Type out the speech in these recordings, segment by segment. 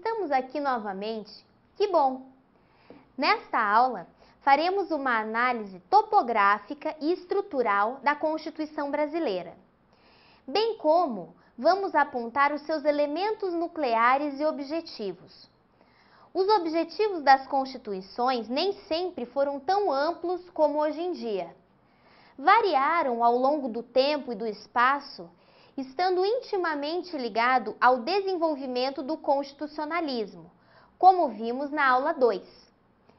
estamos aqui novamente. Que bom! Nesta aula, faremos uma análise topográfica e estrutural da Constituição Brasileira, bem como vamos apontar os seus elementos nucleares e objetivos. Os objetivos das constituições nem sempre foram tão amplos como hoje em dia. Variaram ao longo do tempo e do espaço, estando intimamente ligado ao desenvolvimento do constitucionalismo, como vimos na aula 2,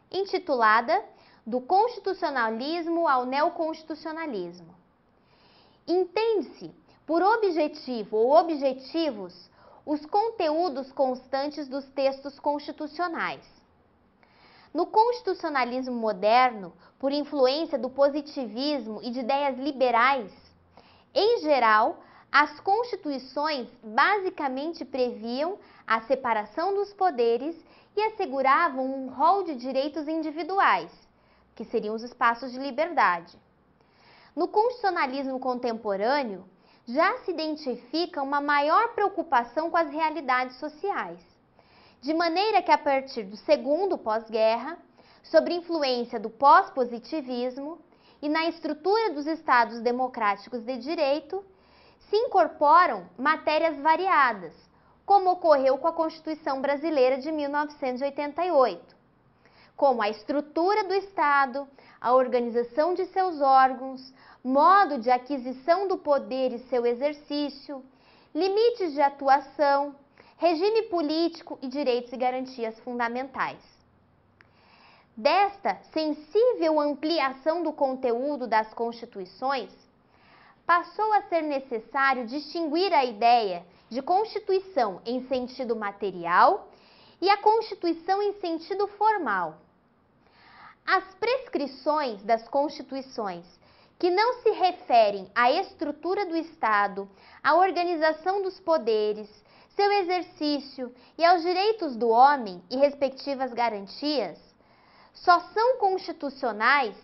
intitulada Do Constitucionalismo ao Neoconstitucionalismo. Entende-se por objetivo ou objetivos os conteúdos constantes dos textos constitucionais. No constitucionalismo moderno, por influência do positivismo e de ideias liberais, em geral, as constituições basicamente previam a separação dos poderes e asseguravam um rol de direitos individuais, que seriam os espaços de liberdade. No constitucionalismo contemporâneo, já se identifica uma maior preocupação com as realidades sociais, de maneira que a partir do segundo pós-guerra, sob influência do pós-positivismo e na estrutura dos Estados democráticos de direito, se incorporam matérias variadas, como ocorreu com a Constituição Brasileira de 1988, como a estrutura do Estado, a organização de seus órgãos, modo de aquisição do poder e seu exercício, limites de atuação, regime político e direitos e garantias fundamentais. Desta sensível ampliação do conteúdo das constituições, passou a ser necessário distinguir a ideia de Constituição em sentido material e a Constituição em sentido formal. As prescrições das Constituições que não se referem à estrutura do Estado, à organização dos poderes, seu exercício e aos direitos do homem e respectivas garantias, só são constitucionais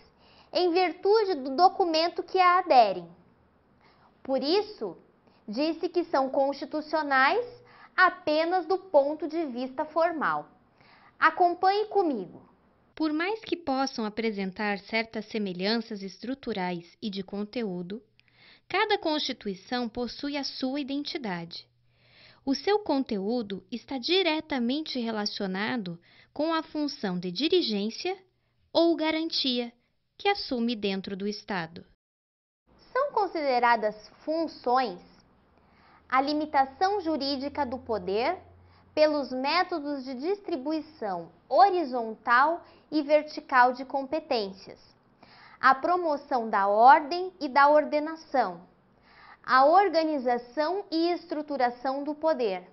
em virtude do documento que a aderem. Por isso, disse que são constitucionais apenas do ponto de vista formal. Acompanhe comigo. Por mais que possam apresentar certas semelhanças estruturais e de conteúdo, cada Constituição possui a sua identidade. O seu conteúdo está diretamente relacionado com a função de dirigência ou garantia que assume dentro do Estado. São consideradas funções a limitação jurídica do poder pelos métodos de distribuição horizontal e vertical de competências, a promoção da ordem e da ordenação, a organização e estruturação do poder,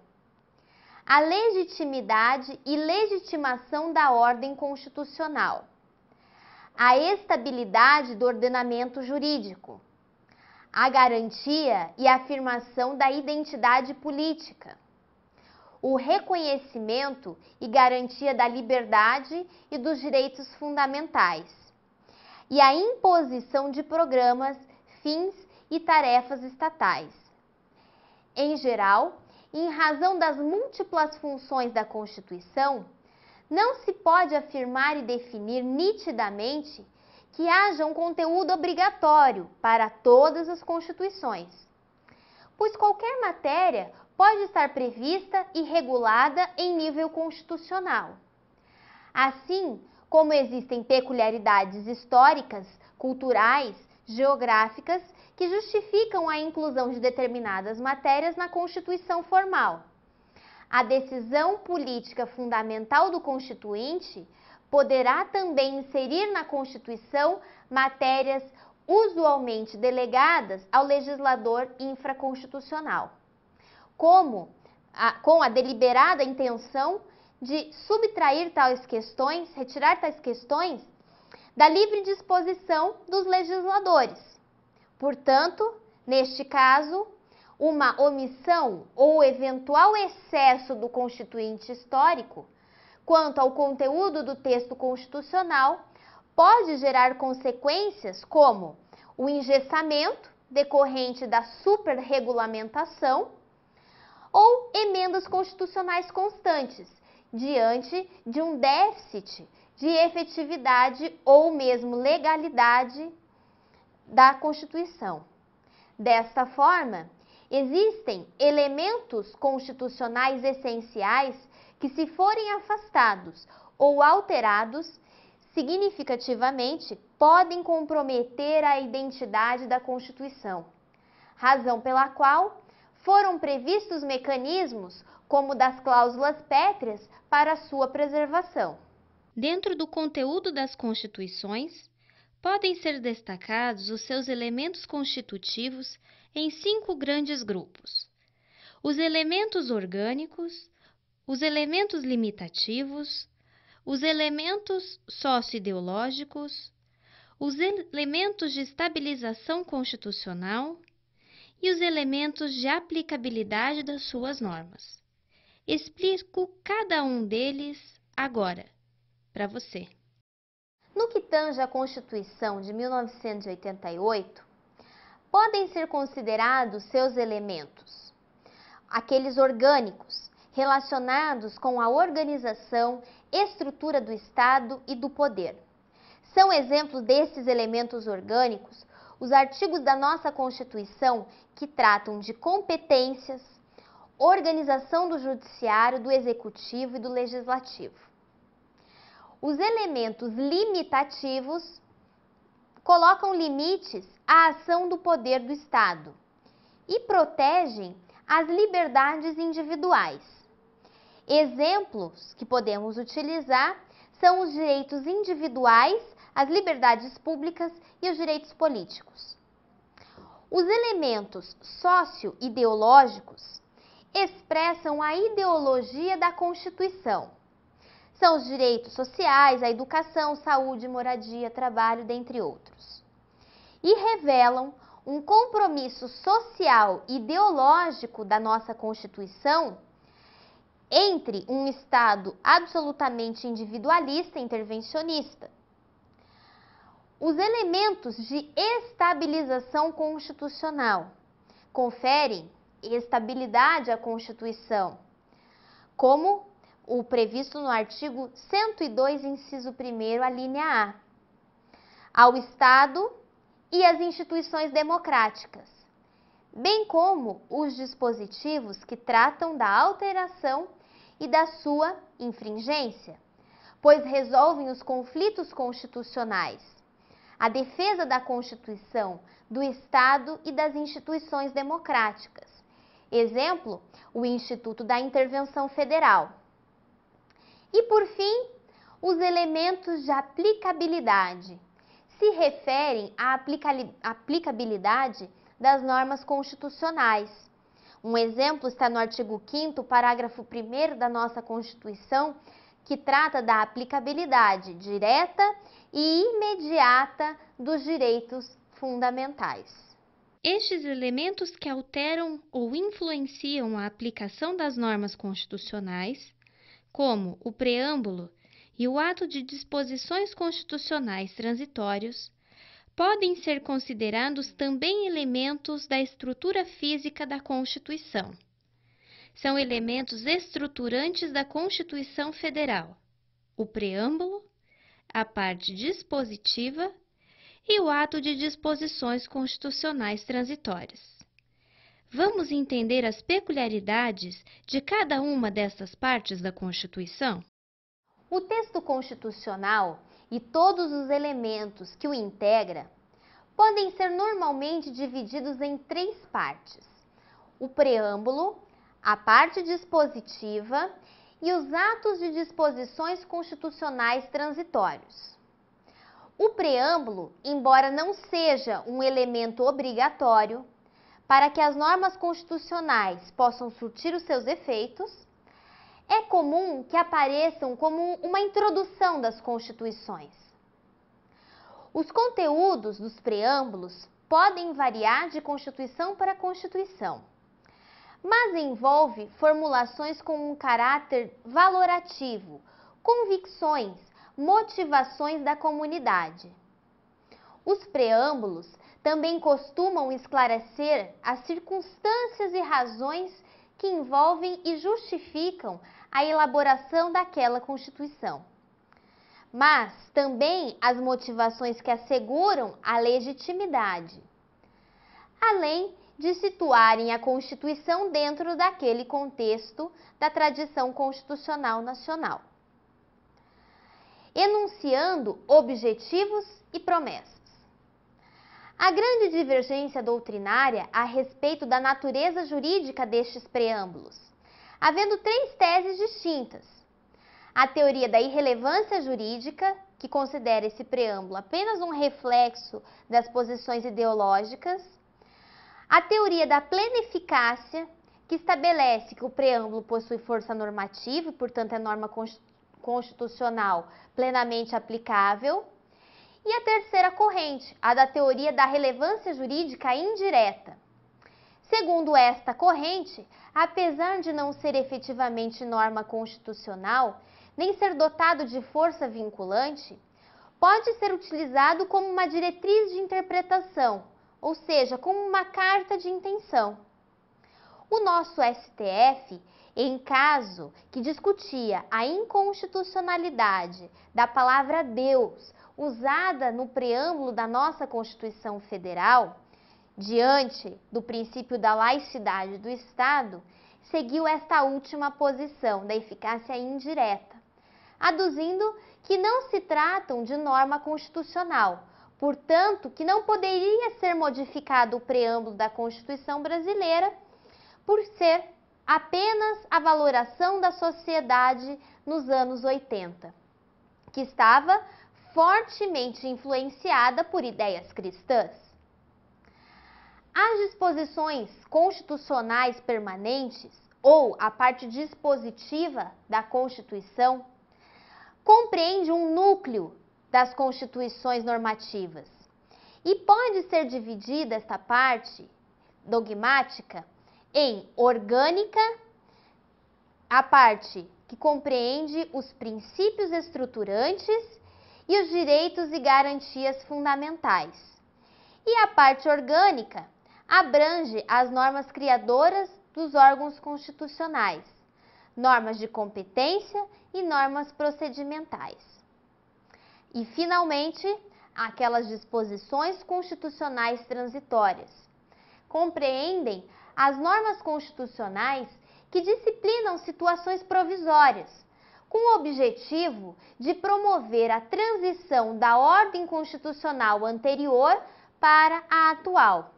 a legitimidade e legitimação da ordem constitucional, a estabilidade do ordenamento jurídico, a garantia e afirmação da identidade política, o reconhecimento e garantia da liberdade e dos direitos fundamentais, e a imposição de programas, fins e tarefas estatais. Em geral, em razão das múltiplas funções da Constituição, não se pode afirmar e definir nitidamente que haja um conteúdo obrigatório para todas as Constituições, pois qualquer matéria pode estar prevista e regulada em nível constitucional. Assim como existem peculiaridades históricas, culturais, geográficas que justificam a inclusão de determinadas matérias na Constituição formal. A decisão política fundamental do Constituinte poderá também inserir na Constituição matérias usualmente delegadas ao legislador infraconstitucional, com a deliberada intenção de subtrair tais questões, retirar tais questões da livre disposição dos legisladores. Portanto, neste caso, uma omissão ou eventual excesso do constituinte histórico quanto ao conteúdo do texto constitucional pode gerar consequências como o engessamento decorrente da superregulamentação ou emendas constitucionais constantes, diante de um déficit de efetividade ou mesmo legalidade da Constituição. Desta forma, existem elementos constitucionais essenciais que, se forem afastados ou alterados significativamente, podem comprometer a identidade da Constituição, razão pela qual foram previstos mecanismos como das cláusulas pétreas para sua preservação. Dentro do conteúdo das constituições, podem ser destacados os seus elementos constitutivos em 5 grandes grupos: os elementos orgânicos, os elementos limitativos, os elementos socioideológicos, os elementos de estabilização constitucional e os elementos de aplicabilidade das suas normas. Explico cada um deles agora, para você. No que tange à Constituição de 1988, podem ser considerados seus elementos, aqueles orgânicos, relacionados com a organização, estrutura do Estado e do poder. São exemplos desses elementos orgânicos os artigos da nossa Constituição que tratam de competências, organização do Judiciário, do Executivo e do Legislativo. Os elementos limitativos colocam limites à ação do poder do Estado e protegem as liberdades individuais. Exemplos que podemos utilizar são os direitos individuais, as liberdades públicas e os direitos políticos. Os elementos socio-ideológicos expressam a ideologia da Constituição. São os direitos sociais, a educação, saúde, moradia, trabalho, dentre outros. E revelam um compromisso social e ideológico da nossa Constituição entre um Estado absolutamente individualista e intervencionista. Os elementos de estabilização constitucional conferem estabilidade à Constituição, como o previsto no artigo 102, inciso 1º, a linha A, ao Estado e às instituições democráticas, bem como os dispositivos que tratam da alteração e da sua infringência, pois resolvem os conflitos constitucionais, a defesa da Constituição, do Estado e das instituições democráticas. Exemplo, o Instituto da Intervenção Federal. E, por fim, os elementos de aplicabilidade se referem à aplicabilidade das normas constitucionais. Um exemplo está no artigo 5º, parágrafo 1º da nossa Constituição, que trata da aplicabilidade direta e imediata dos direitos fundamentais. Estes elementos que alteram ou influenciam a aplicação das normas constitucionais, como o preâmbulo e o ato de disposições constitucionais transitórios, podem ser considerados também elementos da estrutura física da Constituição. São elementos estruturantes da Constituição Federal: o preâmbulo, a parte dispositiva e o ato de disposições constitucionais transitórias. Vamos entender as peculiaridades de cada uma dessas partes da Constituição? O texto constitucional e todos os elementos que o integram podem ser normalmente divididos em 3 partes: o preâmbulo, a parte dispositiva e os atos de disposições constitucionais transitórios. O preâmbulo, embora não seja um elemento obrigatório para que as normas constitucionais possam surtir os seus efeitos, é comum que apareçam como uma introdução das constituições. Os conteúdos dos preâmbulos podem variar de constituição para constituição, mas envolve formulações com um caráter valorativo, convicções, motivações da comunidade. Os preâmbulos também costumam esclarecer as circunstâncias e razões que envolvem e justificam a elaboração daquela Constituição, mas também as motivações que asseguram a legitimidade, além de situarem a Constituição dentro daquele contexto da tradição constitucional nacional, enunciando objetivos e promessas. A grande divergência doutrinária a respeito da natureza jurídica destes preâmbulos, havendo três teses distintas: a teoria da irrelevância jurídica, que considera esse preâmbulo apenas um reflexo das posições ideológicas; a teoria da plena eficácia, que estabelece que o preâmbulo possui força normativa e, portanto, é norma constitucional plenamente aplicável; e a terceira corrente, a da teoria da relevância jurídica indireta. Segundo esta corrente, apesar de não ser efetivamente norma constitucional, nem ser dotado de força vinculante, pode ser utilizado como uma diretriz de interpretação, ou seja, como uma carta de intenção. O nosso STF, em caso que discutia a inconstitucionalidade da palavra Deus usada no preâmbulo da nossa Constituição Federal, diante do princípio da laicidade do Estado, seguiu esta última posição da eficácia indireta, aduzindo que não se tratam de norma constitucional, portanto, que não poderia ser modificado o preâmbulo da Constituição brasileira por ser apenas a valoração da sociedade nos anos 80, que estava fortemente influenciada por ideias cristãs. As disposições constitucionais permanentes, ou a parte dispositiva da Constituição, compreende um núcleo das constituições normativas e pode ser dividida esta parte dogmática em orgânica, a parte que compreende os princípios estruturantes e os direitos e garantias fundamentais, e a parte orgânica abrange as normas criadoras dos órgãos constitucionais, normas de competência e normas procedimentais. E, finalmente, aquelas disposições constitucionais transitórias. Compreendem as normas constitucionais que disciplinam situações provisórias, com o objetivo de promover a transição da ordem constitucional anterior para a atual.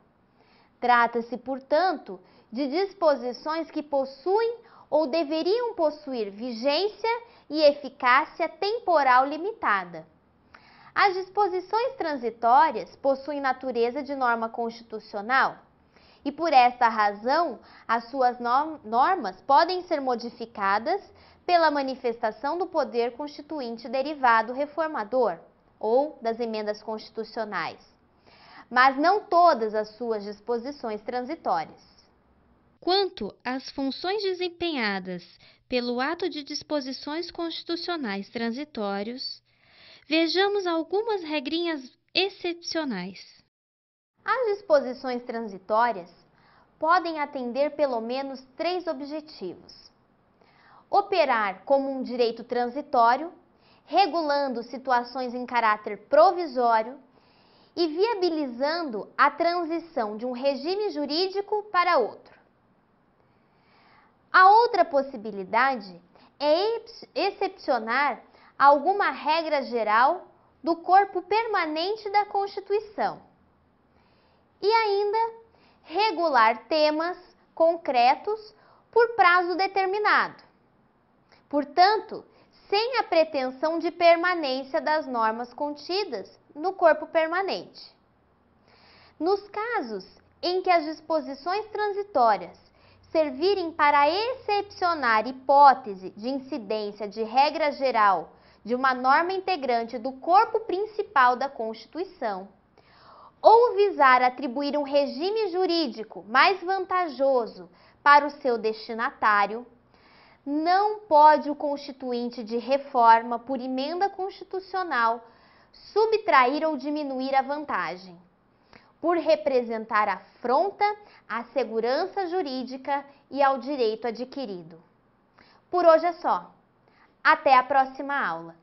Trata-se, portanto, de disposições que possuem ou deveriam possuir vigência e eficácia temporal limitada. As disposições transitórias possuem natureza de norma constitucional e, por esta razão, as suas normas podem ser modificadas pela manifestação do poder constituinte derivado reformador ou das emendas constitucionais, mas não todas as suas disposições transitórias. Quanto às funções desempenhadas pelo ato de disposições constitucionais transitórios, vejamos algumas regrinhas excepcionais. As disposições transitórias podem atender pelo menos três objetivos: operar como um direito transitório, regulando situações em caráter provisório e viabilizando a transição de um regime jurídico para outro. A outra possibilidade é excepcionar alguma regra geral do corpo permanente da Constituição e ainda regular temas concretos por prazo determinado, portanto, sem a pretensão de permanência das normas contidas no corpo permanente. Nos casos em que as disposições transitórias servirem para excepcionar hipótese de incidência de regra geral de uma norma integrante do corpo principal da Constituição, ou visar atribuir um regime jurídico mais vantajoso para o seu destinatário, não pode o constituinte de reforma por emenda constitucional subtrair ou diminuir a vantagem. por representar afronta à segurança jurídica e ao direito adquirido. Por hoje é só. Até a próxima aula!